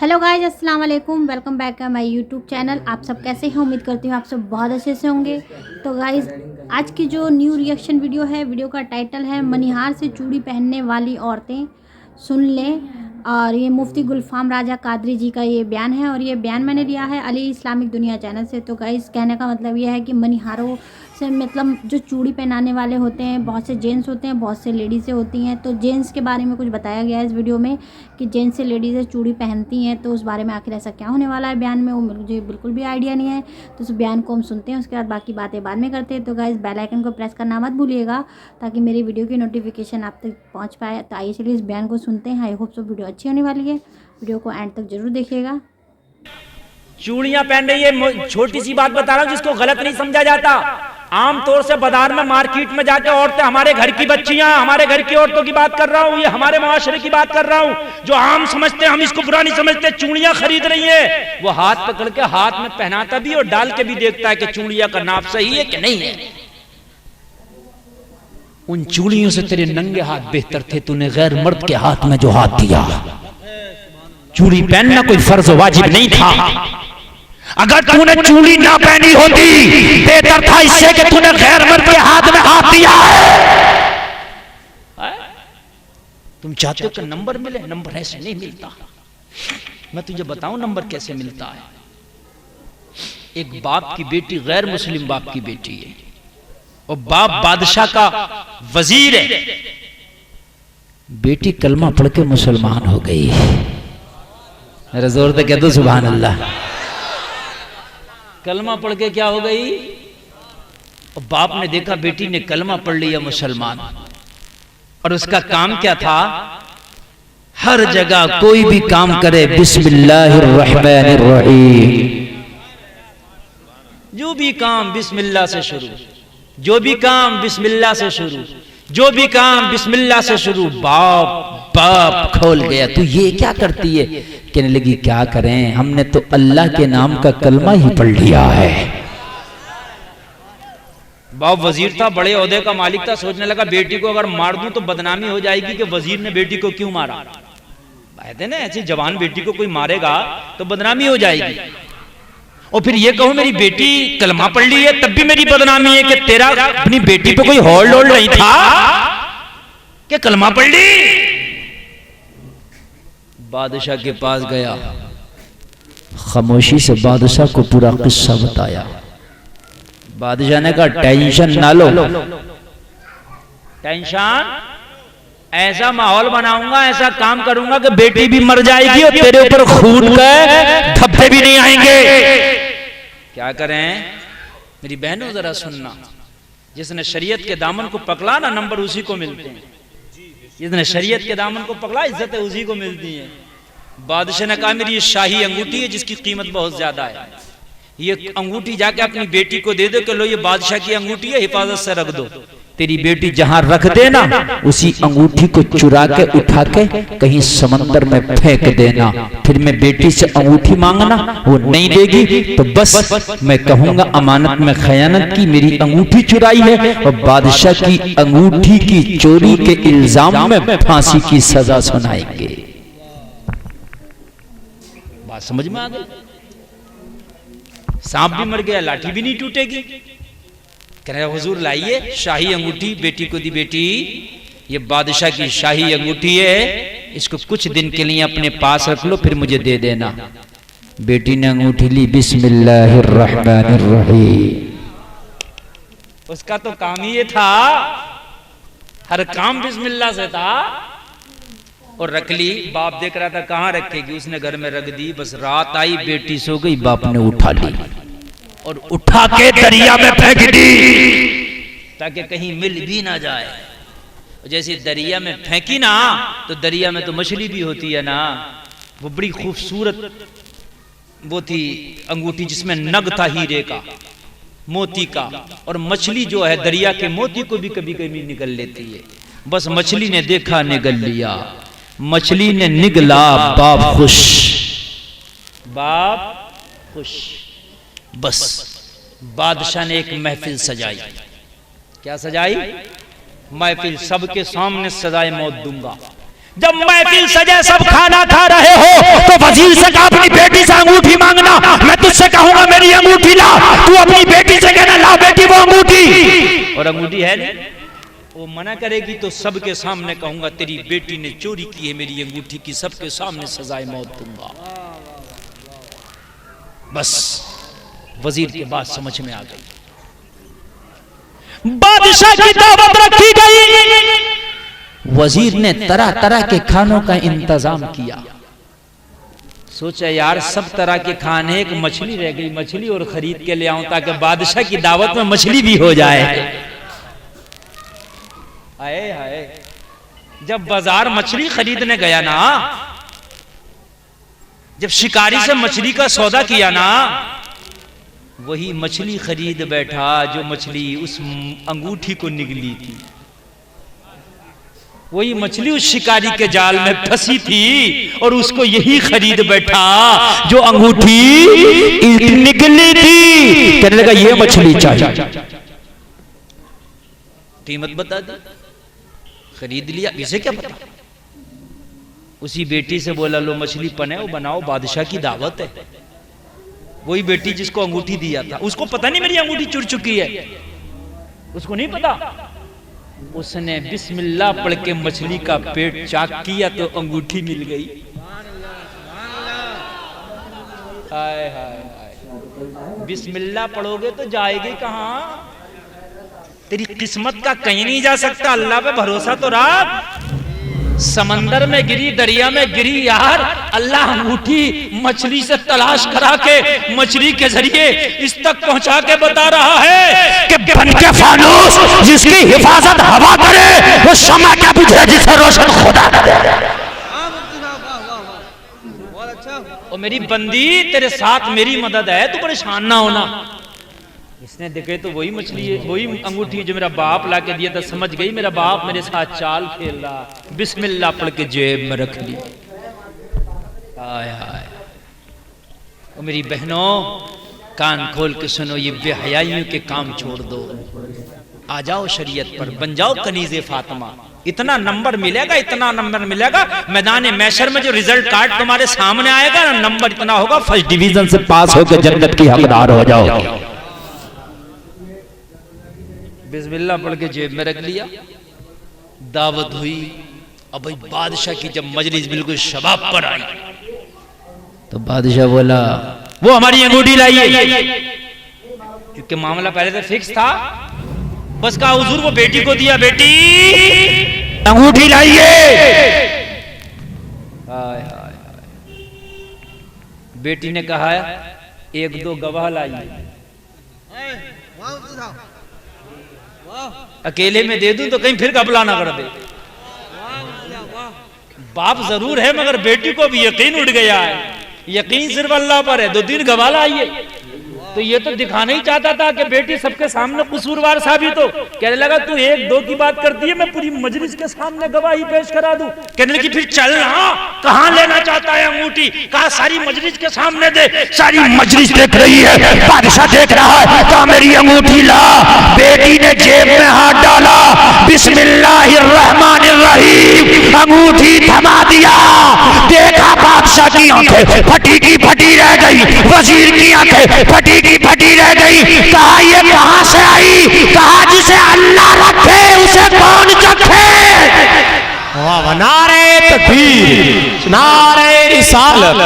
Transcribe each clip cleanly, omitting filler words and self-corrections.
Hello guys, अस्सलाम वालेकुम। Welcome back to my YouTube channel. आप सब कैसे हैं? उम्मीद करती हूँ आप सब बहुत अच्छे से होंगे। तो गाइज, आज की जो न्यू रिएक्शन वीडियो है, वीडियो का टाइटल है मनिहार से चूड़ी पहनने वाली औरतें। सुन लें। और ये मुफ्ती गुलफाम राजा कादरी जी का ये बयान है, और ये बयान मैंने लिया है अली इस्लामिक दुनिया चैनल से। तो गाइज, कहने का मतलब ये है कि मनिहारों से मतलब जो चूड़ी पहनाने वाले होते हैं, बहुत से जेंट्स होते हैं, बहुत से लेडीज़ें होती हैं। तो जेंट्स के बारे में कुछ बताया गया है इस वीडियो में कि जेंट्स से लेडीज़ें चूड़ी पहनती हैं। तो उस बारे में आखिर ऐसा क्या होने वाला है बयान में, वो मुझे बिल्कुल भी आइडिया नहीं है। तो उस बयान को हम सुनते हैं, उसके बाद बाकी बातें बाद में करते हैं। तो गाइस, बेल आइकन को प्रेस करना मत भूलिएगा ताकि मेरी वीडियो की नोटिफिकेशन आप तक पहुँच पाए। तो आइए चलिए इस बयान को सुनते हैं। आई होप सो वीडियो अच्छी होने वाली है। वीडियो को एंड तक जरूर देखिएगा। चूड़ियां पहन रही है, छोटी सी बात बता रहा हूं जिसको गलत नहीं समझा जाता। आमतौर से बाजार में मार्केट में जाकर औरतें, हमारे घर की बच्चियां, हमारे घर की औरतों की बात कर रहा हूं, ये हमारे मुआशरे की बात कर रहा हूं, जो आम समझते हैं, हम इसको बुरा नहीं समझते, चूड़ियां खरीद रही है। वो हाथ पकड़ के हाथ में पहनाता भी और डाल के भी देखता है कि चूड़ियां का नाप सही है कि नहीं है। उन चूड़ियों से तेरे नंगे हाथ बेहतर थे, तूने गैर मर्द के हाथ में जो हाथ दिया। चूड़ी पहनना कोई फर्ज वाजिब नहीं था। अगर तूने चूड़ी ना पहनी होती, बेहतर था इससे कि तूने गैर मर्द के हाथ में हाथ दिया है। तुम चाहते हो कि नंबर मिले? नंबर ऐसे नहीं मिलता। मैं तुझे बताऊं नंबर कैसे मिलता है। एक बाप की बेटी, गैर मुस्लिम बाप की बेटी है, और बाप बादशाह का वजीर है। बेटी कलमा पढ़ के मुसलमान हो गई। मेरा जोर से कह दो सुभान अल्लाह। कलमा पढ़ के क्या हो गई? और बाप ने देखा बेटी ने कलमा पढ़ लिया, मुसलमान। और उसका काम क्या था? हर जगह कोई भी काम करे बिस्मिल्लाहिर्रहमानिर्रहीम। जो भी काम बिस्मिल्लाह से शुरू, जो भी काम बिस्मिल्लाह से शुरू, जो भी काम बिस्मिल्लाह से शुरू। बाप खोल गया, तू ये क्या करती है? कहने लगी क्या करें, हमने तो अल्लाह के नाम का कलमा ही पढ़ लिया है। बाप वजीर था, बड़े ओहदे का मालिक था, सोचने लगा बेटी को अगर मार दूं तो बदनामी हो जाएगी कि वजीर ने बेटी को क्यों मारा। कहते ना, ऐसी जवान बेटी को कोई मारेगा तो बदनामी हो जाएगी। और फिर ये कहूं मेरी बेटी कलमा पढ़ ली है, तब भी मेरी बदनामी है कि तेरा अपनी बेटी पे कोई होल्ड होल्ड नहीं था कि कलमा पढ़ ली। बादशाह के पास गया, खामोशी से बादशाह को पूरा किस्सा बताया। बादशाह ने कहा टेंशन ना लो, टेंशन, ऐसा माहौल बनाऊंगा, ऐसा काम करूंगा कि बेटी भी मर जाएगी और तेरे ऊपर खून के धब्बे भी नहीं आएंगे। क्या करें मेरी बहनों, जरा सुनना। जिसने शरीयत के दामन को पकड़ा ना, नंबर उसी को मिलते हैं। जिसने शरीयत के दामन को पकड़ा, इज्जत उसी को मिलती है। बादशाह ने कहा मेरी ये शाही अंगूठी है जिसकी कीमत बहुत ज्यादा है, ये अंगूठी जाके अपनी बेटी को दे दो कि लो ये बादशाह की अंगूठी है, हिफाजत से रख दो। तेरी बेटी जहां रख देना, उसी अंगूठी को चुरा के उठा के कहीं समंदर में फेंक देना। फिर मैं बेटी से अंगूठी मांगना, वो नहीं देगी तो बस मैं कहूंगा अमानत में खयानत की, मेरी अंगूठी चुराई है, और बादशाह की अंगूठी की चोरी के इल्जाम में फांसी की सजा सुनाएंगे। बात समझ में आ गई? सांप भी मर गया, लाठी भी नहीं टूटेगी। कह रहे हुजूर लाइए शाही अंगूठी, बेटी को दी। बेटी ये बादशाह की शाही अंगूठी है, इसको कुछ दिन के लिए अपने पास रख लो, फिर मुझे दे देना। बेटी ने अंगूठी ली, बिस्मिल्लाहिर्रहमानिर्रहीम। उसका तो काम ही ये था, हर काम बिस्मिल्लाह से था। और रख ली। बाप देख रहा था कहां रखेगी, उसने घर में रख दी। बस रात आई, बेटी सो गई, बाप ने उठा ली और उठा के दरिया में फेंक दी ताकि कहीं मिल भी ना जाए। जैसे दरिया में फेंकी ना, तो दरिया में तो मछली भी होती है ना। वो बड़ी खूबसूरत वो थी अंगूठी, जिसमें नग था हीरे का, मोती का। और मछली जो है दरिया के मोती को भी कभी कभी निगल लेती है। बस मछली ने देखा, निगल लिया। मछली ने निगला, बाप खुश, बाप खुश। बस बादशाह ने एक महफिल सजाई। क्या सजाई? महफिल सबके सामने सजाए मौत दूंगा। जब महफिल सजे सब खाना खा रहे हो तो वजीर से कहा अपनी बेटी से अंगूठी मांगना, मैं तुझसे कहूंगा मेरी अंगूठी ला, तू अपनी बेटी से कहना ला बेटी वो अंगूठी। और अंगूठी है नहीं, वो मना करेगी तो सबके सामने कहूंगा तेरी बेटी ने चोरी की है मेरी अंगूठी की, सबके सामने सजाए मौत दूंगा। बस वजीर की बात समझ में आ गई, बादशाह की दावत रखी गई। वजीर ने तरह तरह के खानों का इंतजाम किया। सोचा यार सब तरह के खाने, एक मछली रह गई, मछली और खरीद के ले आऊं ताकि बादशाह की दावत में मछली भी हो जाए। आए हाय, जब बाजार मछली खरीदने गया ना, जब शिकारी से मछली का सौदा किया ना, वही मछली खरीद बैठा जो मछली उस अंगूठी को निगली थी। वही मछली उस शिकारी के जाल में फंसी थी और उसको यही खरीद बैठा जो अंगूठी निकली थी। कहने लगा ये मछली चाहिए, कीमत बता दी, खरीद लिया, इसे क्या पता। उसी बेटी से बोला लो मछली बनाओ बनाओ, बादशाह की दावत है। वही बेटी जिसको अंगूठी दिया था, उसको पता नहीं मेरी अंगूठी चुर चुकी है, उसको नहीं पता। उसने बिस्मिल्लाह पढ़ के मछली का पेट चाक किया तो अंगूठी मिल गई। हाय हाय हाय, बिस्मिल्लाह पढ़ोगे तो जाएगी कहां, तेरी किस्मत का कहीं नहीं जा सकता। अल्लाह पे भरोसा तो रख। समंदर में गिरी, दरिया में गिरी यार, अल्लाह अंगूठी मछली से तलाश करा के मछली के जरिए इस तक पहुंचा के बता रहा है कि बन के फानूस जिसकी हिफाजत हवा करे वो शम्मा क्या बुझे जिसे रोशन खुदा करे। और मेरी बंदी तेरे साथ मेरी मदद है, तू परेशान ना होना। इसने देखे तो वही मछली है, वही अंगूठी जो मेरा बाप ला के दिया था। समझ गई मेरा बाप मेरे साथ चाल खेल रहा, बिस्मिल्लाह पढ़ के जेब में रख ली। आय हाय, और मेरी बहनों कान खोल के सुनो, ये बेहयाइयों के काम छोड़ दो, आ जाओ शरीयत पर, बन जाओ कनीज़े फातिमा। इतना नंबर मिलेगा, इतना नंबर मिलेगा, मैदान मैशर में जो रिजल्ट कार्ड तुम्हारे सामने आएगा ना, नंबर इतना होगा, फर्स्ट डिवीजन से पास होकर जन्नत की हकदार हो जाओ। बिस्मिल्लाह पढ़ के जेब में रख लिया, दावत हुई। अब भाई बादशाह की जब मजलिस बिल्कुल शबाब पर आई तो बादशाह बोला वो हमारी अंगूठी लाइए, क्योंकि मामला पहले से फिक्स था। बस कहा हुजूर वो बेटी को दिया, बेटी अंगूठी लाइए। हाय हाय, बेटी ने कहा एक दो गवाह लाइए। अकेले में दे दूं तो कहीं फिर घपला ना कर दे। बाप जरूर है मगर बेटी को भी यकीन उड़ गया है, यकीन सिर्फ अल्लाह पर है। 2 दिन गवाह लाइए, तो ये तो दिखाना ही चाहता था कि बेटी सबके सामने कसूरवार साबित हो। कहने लगा तू 1-2 की बात करती है, मैं पूरी मजलिस के सामने गवाही पेश करा दूं। कहने लगी फिर चल ना, कहां लेना चाहता है अंगूठी? कहा सारी मजलिस के सामने दे। सारी मजलिस देख रही है, बादशाह देख रहा है, कहा मेरी अंगूठी ला। बेटी ने जेब में हाथ डाला, बिस्मिल्लाहिर्रहमानिर्रहीम अंगूठी थमा दिया। देखा बादशाह की आंखें फटी की फटी रह गई, वजीर की आंखें फटी की फटी रह गई। कहा ये कहां से आई? कहा जिसे अल्लाह रखे उसे कौन चखे। नारे तकबीर, नारे रिसालत,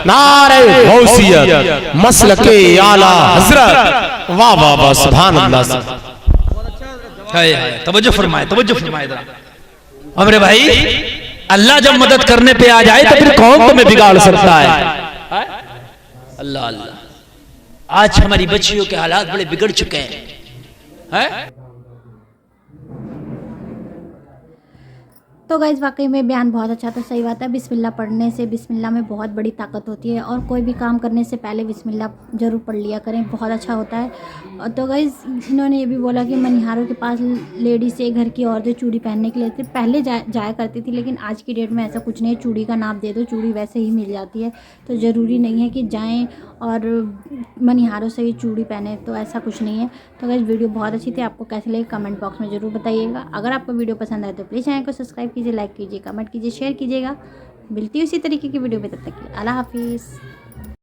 नारे गौसियत, मसलके आला हजरत। वाह वाह वाह, सुभान अल्लाह। तवज्जो फरमाए, तवज्जो फरमाए जरा। अमरे भाई, अल्लाह जब मदद करने पे आ जाए तो फिर कौन तुम्हें बिगाड़ सकता है? अल्लाह अल्लाह। आज हमारी बच्चियों के हालात बड़े बिगड़ चुके हैं। तो गाइस वाकई में बयान बहुत अच्छा था, सही बात है। बिस्मिल्लाह पढ़ने से, बिस्मिल्लाह में बहुत बड़ी ताकत होती है और कोई भी काम करने से पहले बिस्मिल्लाह ज़रूर पढ़ लिया करें, बहुत अच्छा होता है। तो गाइस इन्होंने ये भी बोला कि मनिहारों के पास लेडीज़ से घर की औरतें चूड़ी पहनने के लिए पहले जाया करती थी, लेकिन आज की डेट में ऐसा कुछ नहीं है। चूड़ी का नाप दे दो, चूड़ी वैसे ही मिल जाती है, तो ज़रूरी नहीं है कि जाएँ और मनिहारों से ही चूड़ी पहने, तो ऐसा कुछ नहीं है। तो गाइस वीडियो बहुत अच्छी थी, आपको कैसे लगी कमेंट बॉक्स में ज़रूर बताइएगा। अगर आपको वीडियो पसंद आए तो प्लीज़ चैनल को सब्सक्राइब कीजिए, लाइक कीजिए, कमेंट कीजिए, शेयर कीजिएगा। मिलती है उसी तरीके की वीडियो पे, तब तक के लिए अल्लाह हाफिज़।